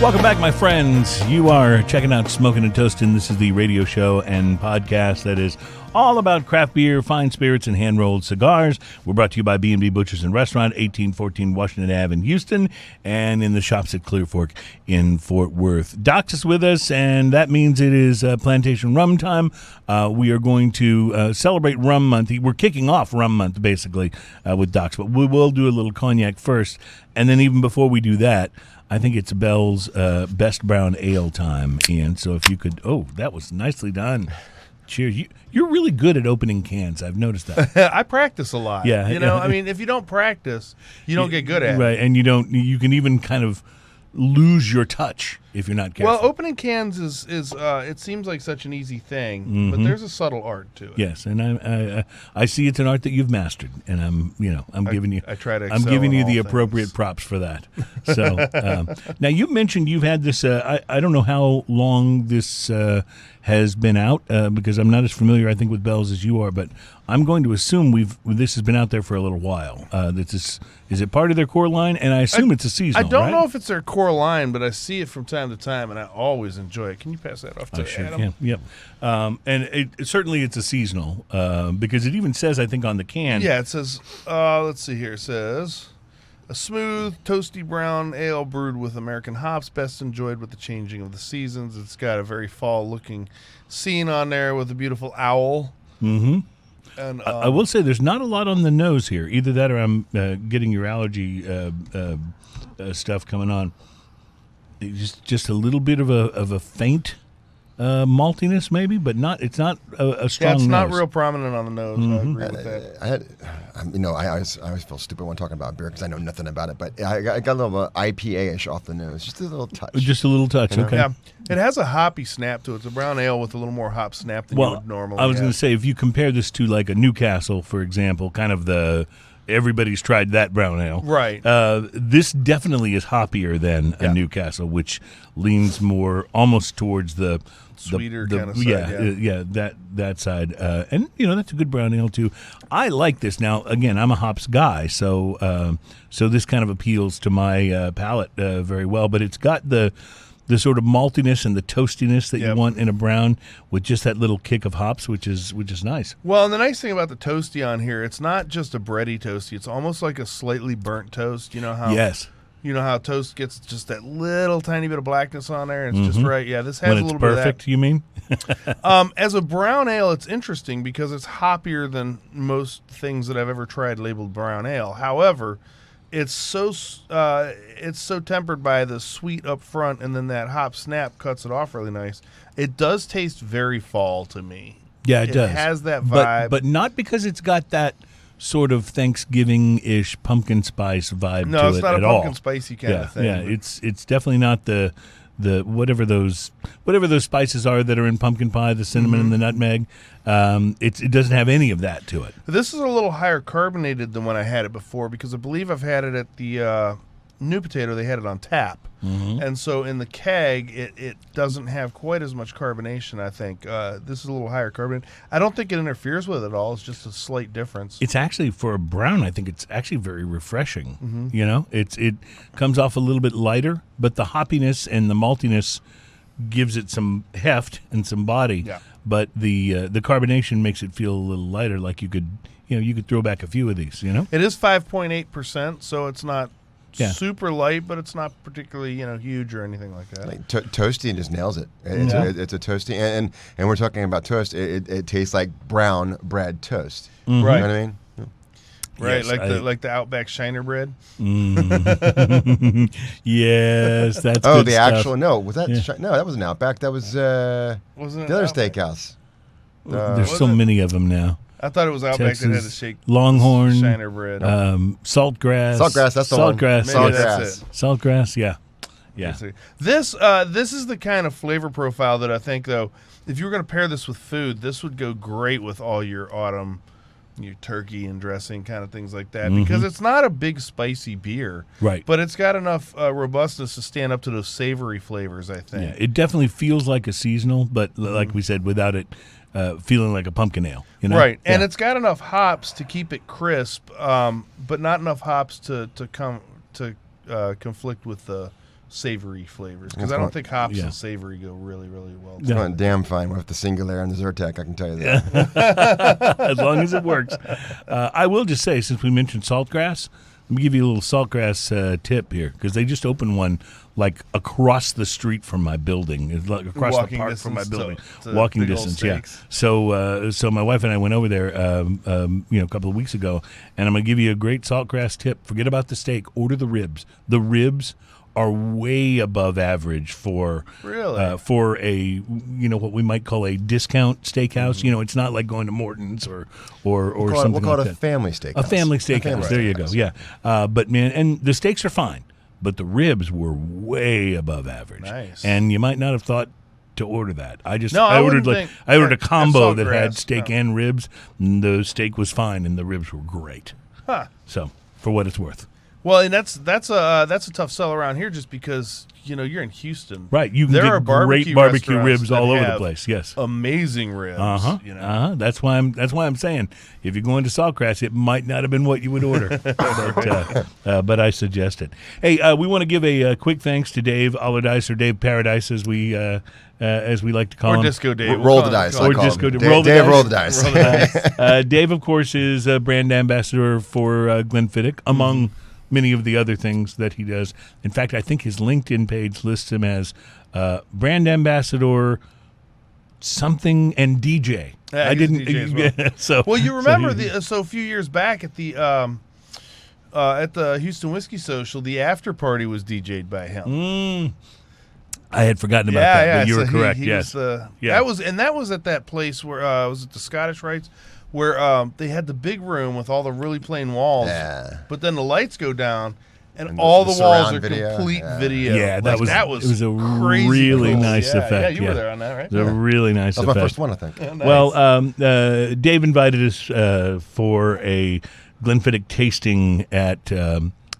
Welcome back, my friends. You are checking out Smokin Toastin. This is the radio show and podcast that is all about craft beer, fine spirits, and hand-rolled cigars. We're brought to you by B&B Butchers and Restaurant, 1814 Washington Ave in Houston, and in the shops at Clear Fork in Fort Worth. Dox is with us, and that means it is Plantation Rum time. We are going to celebrate Rum Month. We're kicking off Rum Month, basically, with Dox, but we will do a little cognac first, and then even before we do that, I think it's Bell's best brown ale time, Ian. So if you could, that was nicely done. Cheers. You're really good at opening cans. I've noticed that. I practice a lot. Yeah. I mean, if you don't practice, you don't get good at it. Right, and you can even kind of lose your touch if you're not careful. Well, opening cans is it seems like such an easy thing, but there's a subtle art to it. Yes, and I see it's an art that you've mastered, and I'm giving you. I try to. I'm giving you the things. appropriate props for that. So now you mentioned you've had this. I don't know how long this has been out because I'm not as familiar, I think, with Bell's as you are, but I'm going to assume this has been out there for a little while. Is it part of their core line? And I assume it's a seasonal. I don't right? know if it's their core line, but I see it from time to time, and I always enjoy it. Can you pass that off to Sure Adam? can. Yep. And certainly it's a seasonal because it even says, I think, on the can. Yeah, it says. Let's see here. It says. A smooth, toasty brown ale brewed with American hops, best enjoyed with the changing of the seasons. It's got a very fall-looking scene on there with a beautiful owl. Mm-hmm. And I will say there's not a lot on the nose here. Either that or I'm getting your allergy stuff coming on. Just a little bit of a faint maltiness, maybe, but it's not a strong. Yeah, it's not nose. real prominent on the nose. I agree with that. I always feel stupid when talking about beer because I know nothing about it. But I got a little IPA-ish off the nose, just a little touch. Just a little touch, okay. Yeah, it has a hoppy snap to it. It's a brown ale with a little more hop snap than you would normally. I was have. going to say, if you compare this to like a Newcastle, for example, kind of everybody's tried that brown ale. Right. This definitely is hoppier than a Newcastle, which leans more almost towards the sweeter kind of side. That side. And that's a good brown ale too. I like this. Now, again, I'm a hops guy, so this kind of appeals to my palate very well. But it's got the sort of maltiness and the toastiness that you want in a brown with just that little kick of hops, which is nice. Well, and the nice thing about the toasty on here, it's not just a bready toasty. It's almost like a slightly burnt toast. You know how? Yes. You know how toast gets just that little tiny bit of blackness on there? It's just right. Yeah, this has When a it's little perfect, bit of that. you mean? As a brown ale, it's interesting because it's hoppier than most things that I've ever tried labeled brown ale. However, it's so tempered by the sweet up front, and then that hop snap cuts it off really nice. It does taste very fall to me. Yeah, it does. It has that vibe. But not because it's got that sort of Thanksgiving-ish pumpkin spice vibe to it at all. No, it's not a pumpkin spicy kind of thing. Yeah, it's definitely not the whatever those spices are that are in pumpkin pie, the cinnamon and the nutmeg. It doesn't have any of that to it. This is a little higher carbonated than when I had it before because I believe I've had it at the New Potato. They had it on tap. And so in the keg, it doesn't have quite as much carbonation, I think. This is a little higher carbonate. I don't think it interferes with it at all. It's just a slight difference. It's actually, for a brown, I think it's actually very refreshing. It comes off a little bit lighter, but the hoppiness and the maltiness gives it some heft and some body. Yeah. But the carbonation makes it feel a little lighter, like you could throw back a few of these, It is 5.8%, so it's not super light, but it's not particularly huge or anything like that. Like toasty just nails it. It's a toasty, and we're talking about toast. It tastes like brown bread toast. Right. You know what I mean? Right, Yes, like the Outback Shiner bread. Yes, that's Oh, good the stuff. actual no. Was that no? That wasn't Outback. That was Wasn't it the other Outback? steakhouse. There's so was it? many of them now. I thought it was Outback that had the Texas, shake Longhorn, Shiner bread. Saltgrass. Saltgrass, that's the one. Saltgrass. Maybe Saltgrass. that's it. Saltgrass, yeah. This is the kind of flavor profile that I think, though, if you were going to pair this with food, this would go great with all your autumn, your turkey and dressing kind of things like that, because it's not a big spicy beer, Right. but it's got enough robustness to stand up to those savory flavors, I think. Yeah, it definitely feels like a seasonal, but like we said, without it feeling like a pumpkin ale. Right, and Yeah. it's got enough hops to keep it crisp, but not enough hops to conflict with the savory flavors, because I don't think hops and savory go really, really well together. It's going damn fine with the Singular and the Zyrtec, I can tell you that. As long as it works. I will just say, since we mentioned saltgrass, let me give you a little saltgrass tip here, because they just opened one like across the street from my building. It's like across the park from my building. Walking distance, yeah. So my wife and I went over there a couple of weeks ago, and I'm going to give you a great saltgrass tip. Forget about the steak. Order the ribs. The ribs are way above average for a what we might call a discount steakhouse. Mm-hmm. It's not like going to Morton's or something. We'll call like it a family steakhouse. A family steakhouse. There you go. Yeah, but man, and the steaks are fine, but the ribs were way above average. Nice. And you might not have thought to order that. I ordered a combo that had steak and ribs. And the steak was fine, and the ribs were great. Huh. So for what it's worth. Well, and that's a tough sell around here, just because you're in Houston, right? You can get great barbecue ribs all over the place. Yes, amazing ribs. That's why I'm saying, if you're going to Saltgrass, it might not have been what you would order, but I suggest it. Hey, we want to give a quick thanks to Dave Allardyce, or Dave Paradise, as we like to call him, or Disco Dave. Roll the dice, or Disco Dave. Dave roll the dice. Dave, of course, is a brand ambassador for Glenfiddich, among many of the other things that he does. In fact, I think his LinkedIn page lists him as brand ambassador something and DJ. Yeah, I didn't. DJ as well. You remember a few years back at the Houston Whiskey Social, the after party was DJ'd by him. I had forgotten about that, but you were correct. Yes, that was at that place where was it the Scottish Rites, where they had the big room with all the really plain walls, but then the lights go down and all the walls are complete video. Yeah, that was it was a crazy really cool. nice effect. Yeah, you were there on that, right? It was a really nice effect. That was my first one, I think. Nice. Well, Dave invited us for a Glenfiddich tasting at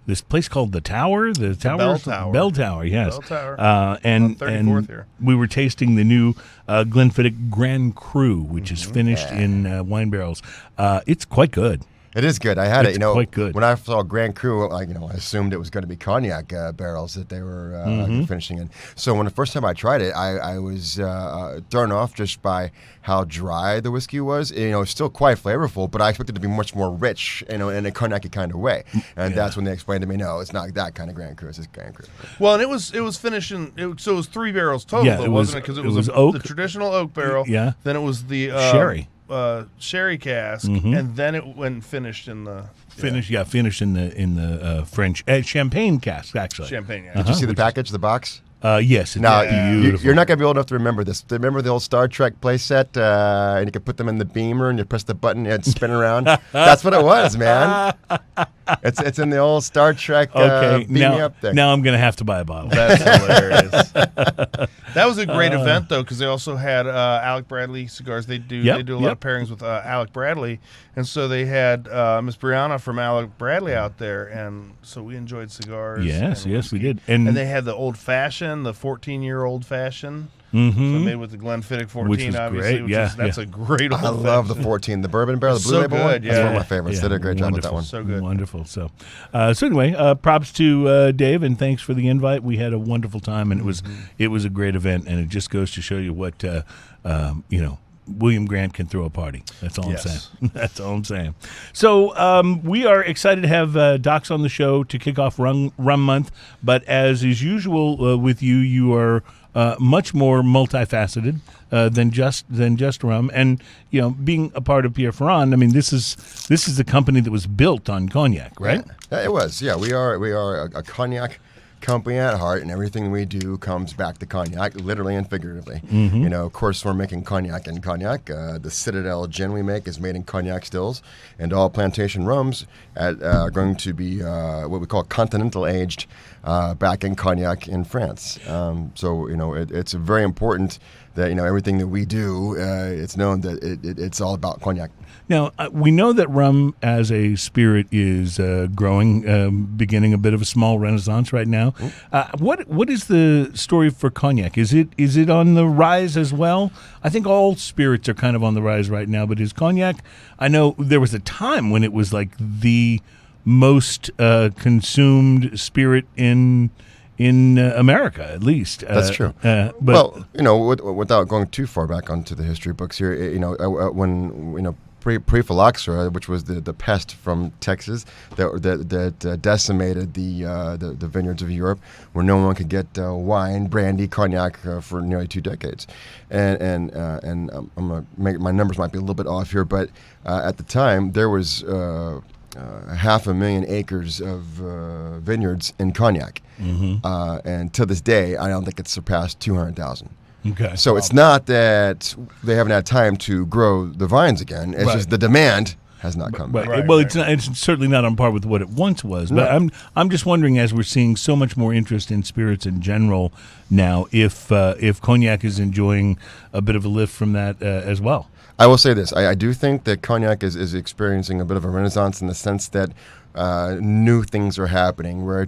this place called the Tower, Bell Tower. Bell Tower, yes. Bell Tower. And 34th here. We were tasting the new Glenfiddich Grand Cru, which is finished in wine barrels. It's quite good. It is good. I had it's quite good. When I saw Grand Cru, I assumed it was going to be cognac barrels that they were finishing in. So when the first time I tried it, I was thrown off just by how dry the whiskey was. It's still quite flavorful, but I expected it to be much more rich, in a cognac kind of way. And that's when they explained to me, no, it's not that kind of Grand Cru. It's just Grand Cru. Well, and it was finishing. So it was 3 barrels total, wasn't it? Because it was oak, the traditional oak barrel. Yeah. Then it was the sherry cask, and then it went finished in the finished in the French champagne cask, actually. Champagne. Yeah. Did you see the package, the box? Yes. Now, you're not going to be old enough to remember this. Remember the old Star Trek play set? And you could put them in the beamer and you press the button and it'd spin around? That's what it was, man. It's in the old Star Trek beam me up thing. Now I'm going to have to buy a bottle. That's hilarious. That was a great event, though, because they also had Alec Bradley cigars. They do a lot of pairings with Alec Bradley. And so they had Miss Brianna from Alec Bradley out there. And so we enjoyed cigars. Yes, we did. And they had the old fashioned, the 14-year old fashioned. So made with the Glenfiddich 14, which is obviously. Great. That's a great old I love the 14, the bourbon barrel, the blue label one. That's one of my favorites. Yeah. They did a great job with that one. So good. Wonderful. So anyway, props to Dave, and thanks for the invite. We had a wonderful time, and it was a great event, and it just goes to show you what William Grant can throw a party. That's all I'm saying. That's all I'm saying. So we are excited to have Docs on the show to kick off Rum Month. But as is usual with you, you are much more multifaceted than just rum. And being a part of Pierre Ferrand, I mean, this is a company that was built on cognac, right? Yeah, it was. Yeah, we are a cognac company at heart, and everything we do comes back to cognac, literally and figuratively. Of course, we're making cognac and cognac. The Citadel gin we make is made in cognac stills, and all Plantation rums are going to be what we call continental aged back in cognac in France. It's very important that everything that we do, it's known that it's all about cognac. Now, we know that rum as a spirit is growing, beginning a bit of a small renaissance right now. What is the story for cognac? Is it on the rise as well? I think all spirits are kind of on the rise right now, but is cognac? I know there was a time when it was like the most consumed spirit in in America, at least. That's true. But Well, without going too far back onto the history books here, when pre-phylloxera, which was the pest from Texas that decimated the vineyards of Europe, where no one could get wine, brandy, cognac for nearly 2 decades, and I'm gonna my numbers might be a little bit off here, but at the time there was 500,000 acres of vineyards in cognac, and to this day, I don't think it's surpassed 200,000. okay. So it's not that they haven't had time to grow the vines again. It's just the demand has not come back. Right. Well, it's certainly not on par with what it once was. But I'm just wondering, as we're seeing so much more interest in spirits in general now, if cognac is enjoying a bit of a lift from that as well. I will say this. I do think that cognac is experiencing a bit of a renaissance in the sense that new things are happening. We're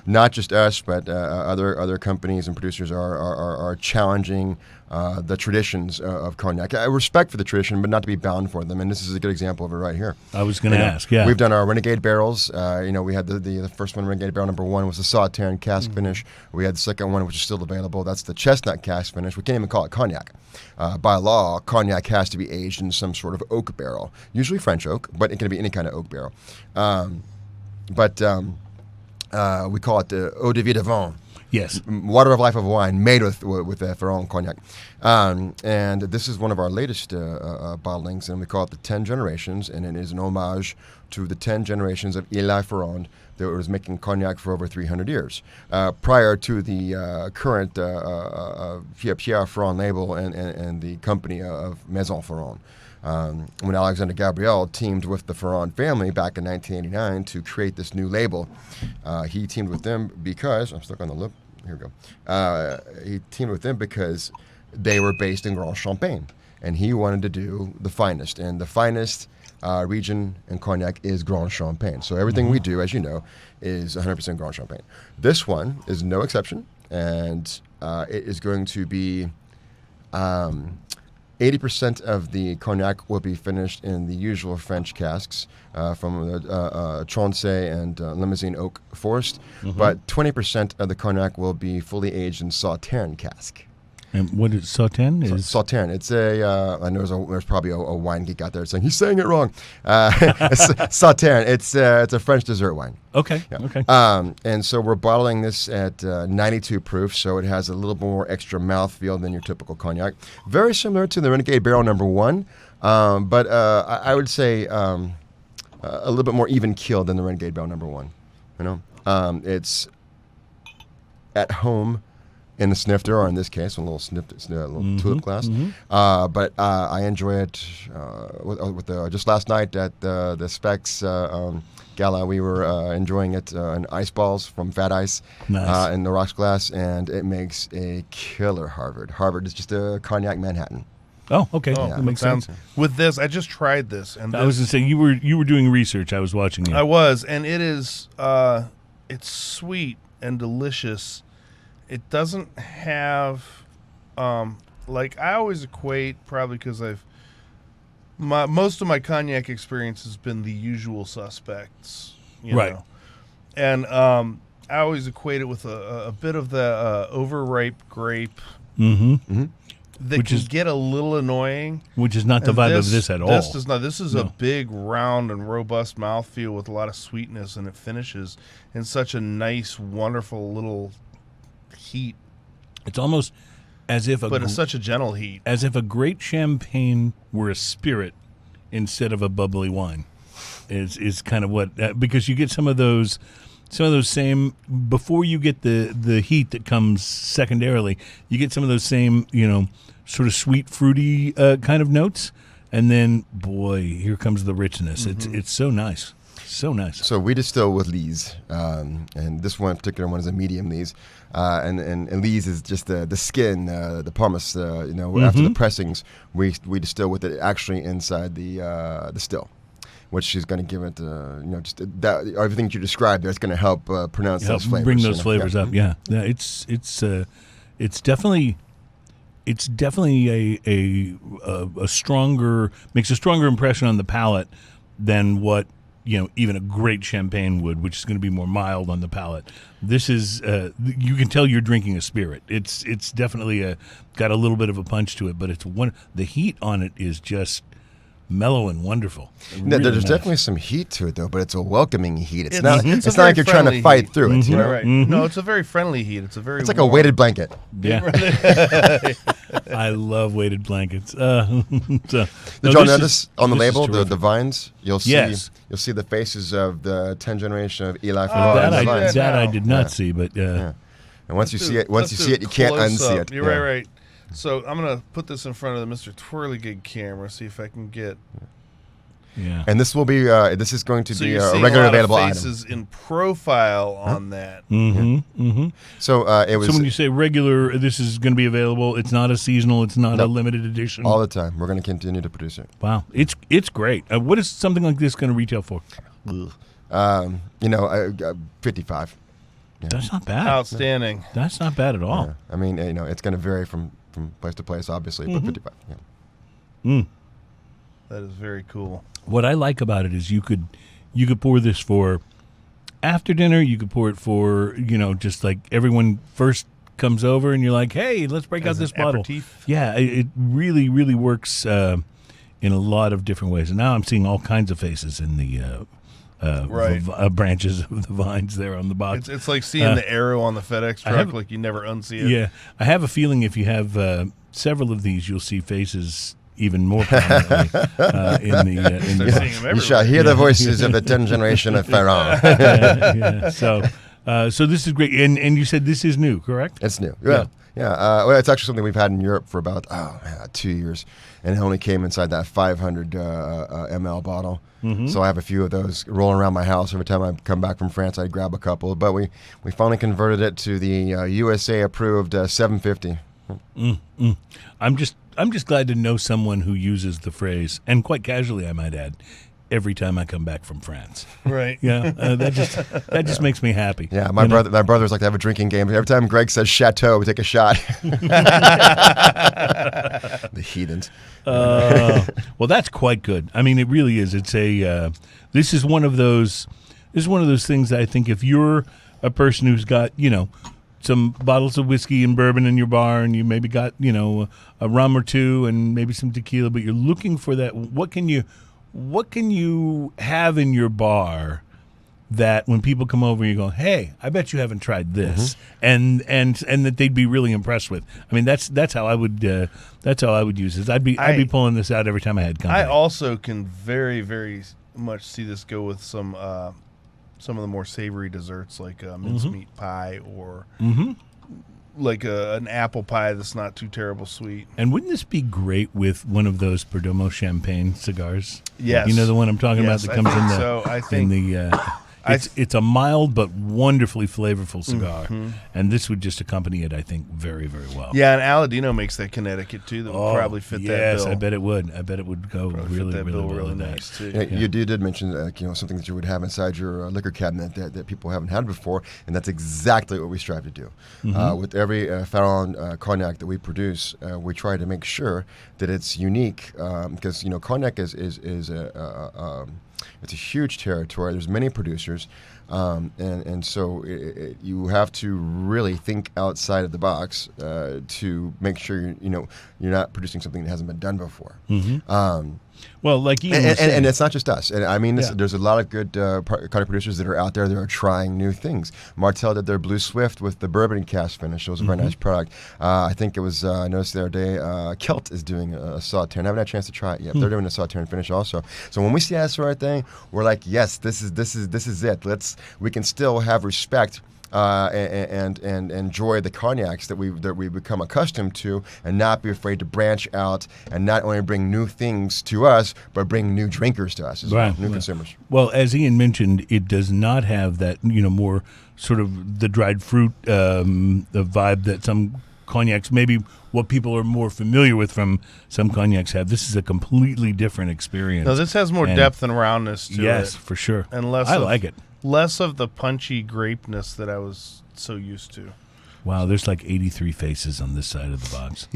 not just us, but other companies and producers are challenging the traditions of cognac. I respect for the tradition, but not to be bound for them. And this is a good example of it right here. I was going to ask. Yeah, we've done our Renegade barrels. We had the first one, Renegade barrel number 1, was the Sauternes cask finish. We had the second one, which is still available. That's the chestnut cask finish. We can't even call it cognac. By law, cognac has to be aged in some sort of oak barrel, usually French oak, but it can be any kind of oak barrel. But we call it the eau de vie de vin. Yes. Water of life of wine made with Ferrand cognac. And this is one of our latest bottlings, and we call it the 10 Generations, and it is an homage to the 10 generations of Eli Ferrand that was making cognac for over 300 years. Prior to the current Pierre Ferrand label and the company of Maison Ferrand. When Alexander Gabriel teamed with the Ferrand family back in 1989 to create this new label, he teamed with them because, I'm stuck on the lip, here we go. He teamed with them because they were based in Grand Champagne, and he wanted to do the finest, and the finest region in cognac is Grand Champagne. So everything we do, as you know, is 100% Grand Champagne. This one is no exception, and it is going to be 80% of the cognac will be finished in the usual French casks from the Tronchet and Limousin oak forest, but 20% of the cognac will be fully aged in Sauternes cask. And what is Sauternes? Sauternes. It's I know there's probably a wine geek out there saying he's saying it wrong. It's Sauternes. It's a French dessert wine. Okay. Yeah. Okay. And so we're bottling this at 92 proof, so it has a little more extra mouthfeel than your typical cognac. Very similar to the Renegade Barrel number 1, but I would say a little bit more even keeled than the Renegade Barrel number 1. It's at home in the snifter, or in this case, a little tulip glass. But I enjoy it with just last night at the Specs Gala. We were enjoying it in ice balls from Fat Ice in the rocks glass, and it makes a killer Harvard. Harvard is just a cognac Manhattan. Oh, okay. Oh, That makes sense. With this, I just tried this, and I was going to say you were doing research. I was watching you. I was, and it is it's sweet and delicious. It doesn't have like I always equate, probably because most of my cognac experience has been the usual suspects, you know. And I always equate it with a bit of the overripe grape that which can is, get a little annoying. Which is not the vibe of this at all. This does not. This is a big, round, and robust mouthfeel with a lot of sweetness, and it finishes in such a nice, wonderful little heat. It's almost as if but it's such a gentle heat. As if a great champagne were a spirit instead of a bubbly wine. Is kind of what, because you get some of those same, before you get the heat that comes secondarily, you get some of those same, sort of sweet, fruity kind of notes, and then boy, here comes the richness. It's so nice. So nice. So we distill with Lise, and this one particular one is a medium Lise, and Lise is just the skin, the pomace. After the pressings, we distill with it actually inside the still, which is going to give it, just that everything you described there is going to help pronounce those flavors. Bring those flavors up. Yeah. It's definitely a stronger, makes a stronger impression on the palate than what even a great champagne would, which is going to be more mild on the palate. This is you can tell you're drinking a spirit. It's definitely got a little bit of a punch to it, but the heat on it is just mellow and wonderful. There's Really nice. definitely some heat to it, though, but it's a welcing heat. It's It's not a like you're trying to very fight friendly through it. You know? Right. No, it's a very friendly heat. It's It's like a weighted blanket. Yeah. I love weighted blankets. So, Did no, y'all this notice is- on the this is label the terrific. vines? You'll see Yes. you'll see the faces of the 10th generation of Eli from Oh, the that vines. I did not Yeah. see, but And once you see it, Let's do you can't close unsee up. it. You're Yeah. right. So I'm gonna put this in front of the Mr. Twirlygig camera. See if I can get. yeah. And this will be this is going to So be you're a seeing regular a lot available of item. faces in profile on that. So it was So when you say regular, this is going to be available. It's not a seasonal. It's not a Nope. limited edition. all the time. We're going to continue to produce it. Wow, it's great. What is something like this going to retail for? 55. That's not bad. Outstanding. That's not bad at all. Yeah. I mean, it's going to vary from place to place, obviously, but 55. Yeah. That is very cool. What I like about it is you could pour this for after dinner. You could pour it for just like everyone first comes over and you're like, hey, let's break out As this an bottle. aperitif? Yeah, it really really works in a lot of different ways. And now I'm seeing all kinds of faces in the Right. branches of the vines there on the box. It's like seeing the arrow on the FedEx I truck, have- like you never unsee it. Yeah, I have a feeling if you have several of these, you'll see faces even more prominently in Start the seeing them You shall everywhere. hear the voices of the 10th generation of Ferrand. yeah. So this is great, and you said this is new, correct? It's new. Yeah. Well, it's actually something we've had in Europe for about 2 years, and it only came inside that 500 ml bottle. So I have a few of those rolling around my house. Every time I come back from France, I grab a couple. But we finally converted it to the USA approved 750. I'm just glad to know someone who uses the phrase, and quite casually, I might add, every time I come back from France. Right. Yeah, that just makes me happy. Yeah, my brothers like to have a drinking game. Every time Greg says chateau, we take a shot. The heathens. Well, that's quite good. I mean, it really is. It's this is one of those things that I think if you're a person who's got some bottles of whiskey and bourbon in your bar, and you maybe got a rum or two and maybe some tequila, but you're looking for that. What can you have in your bar that when people come over, you go, hey, I bet you haven't tried this, and that they'd be really impressed with. I mean, that's how I would use this. I'd be pulling this out every time I had company. I also can very, very much see this go with some of the more savory desserts like mincemeat pie or like an apple pie that's not too terrible sweet. And wouldn't this be great with one of those Perdomo champagne cigars? Yes. You know the one I'm talking Yes, about that comes I in think the so. I think- it's a mild but wonderfully flavorful cigar, and this would just accompany it, I think, very, very well. Yeah, and Aladino makes that Connecticut too. That would probably fit that bill. Yes, I bet it would. I bet it would go Probably really, fit that really bill well really with that. nice too. Yeah, you did mention something that you would have inside your liquor cabinet that people haven't had before, and that's exactly what we strive to do. With every Ferrand cognac that we produce, we try to make sure that it's unique because cognac is it's a huge territory. There's many producers, and so you have to really think outside of the box to make sure you're not producing something that hasn't been done before. Well, like Ian was And saying, it's not just us. And I mean, Yeah. there's a lot of good cognac producers that are out there that are trying new things. Martell did their Blue Swift with the bourbon cast finish. It was a very nice product. I think it was, I noticed the other day, Kelt is doing a Sauternes. I haven't had a chance to try it yet. They're doing a Sauternes finish also. So when we see that sort of thing, we're like, yes, this is it. We can still have respect and enjoy the cognacs that we become accustomed to, and not be afraid to branch out and not only bring new things to us, but bring new drinkers to us as well, new consumers. Well, as Ian mentioned, it does not have that more sort of the dried fruit the vibe that some cognacs, maybe what people are more familiar with from some cognacs have. This is a completely different experience. No, this has more And- depth and roundness to it. Yes, for sure. And less I of- like it. Less of the punchy grapeness that I was so used to. Wow, there's like 83 faces on this side of the box.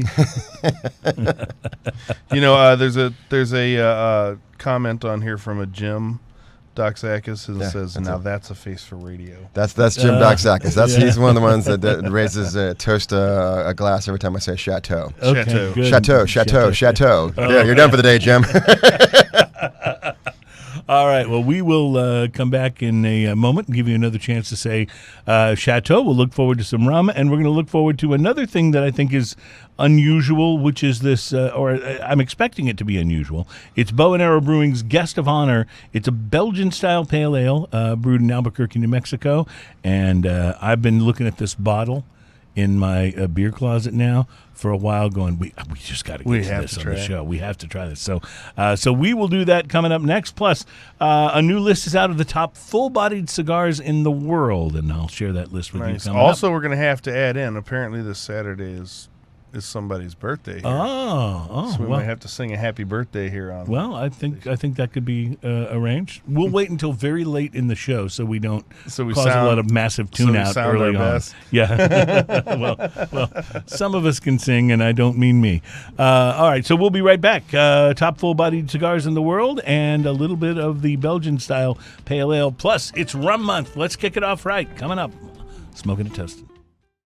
There's a comment on here from a Jim Doxakis, who Yeah, says, that's now it. that's a face for radio. That's Jim Doxakis. yeah. He's one of the ones that raises toast a glass every time I say chateau. Okay, Chateau. good. Chateau. There, you're done for the day, Jim. All right. Well, we will come back in a moment and give you another chance to say Chateau. We'll look forward to some rum, and we're going to look forward to another thing that I think is unusual, which is this, I'm expecting it to be unusual. It's Bow and Arrow Brewing's Guest of Honor. It's a Belgian-style pale ale brewed in Albuquerque, New Mexico, and I've been looking at this bottle in my beer closet now for a while, going, we just got to get to this on the show. We have to try this. So we will do that coming up next. Plus, a new list is out of the top full-bodied cigars in the world, and I'll share that list with you coming Also, up. we're going to have to add in, apparently this Saturday is somebody's birthday here. Oh, So we well. might have to sing a happy birthday here on. Well, I think that could be arranged. We'll wait until very late in the show so we don't So we cause a sound- lot of massive tune-out sound early our on. best. Yeah. well, some of us can sing, and I don't mean me. All right, so we'll be right back. Top full-bodied cigars in the world and a little bit of the Belgian-style pale ale. Plus, it's rum month. Let's kick it off right. Coming up, Smokin' and Toastin'.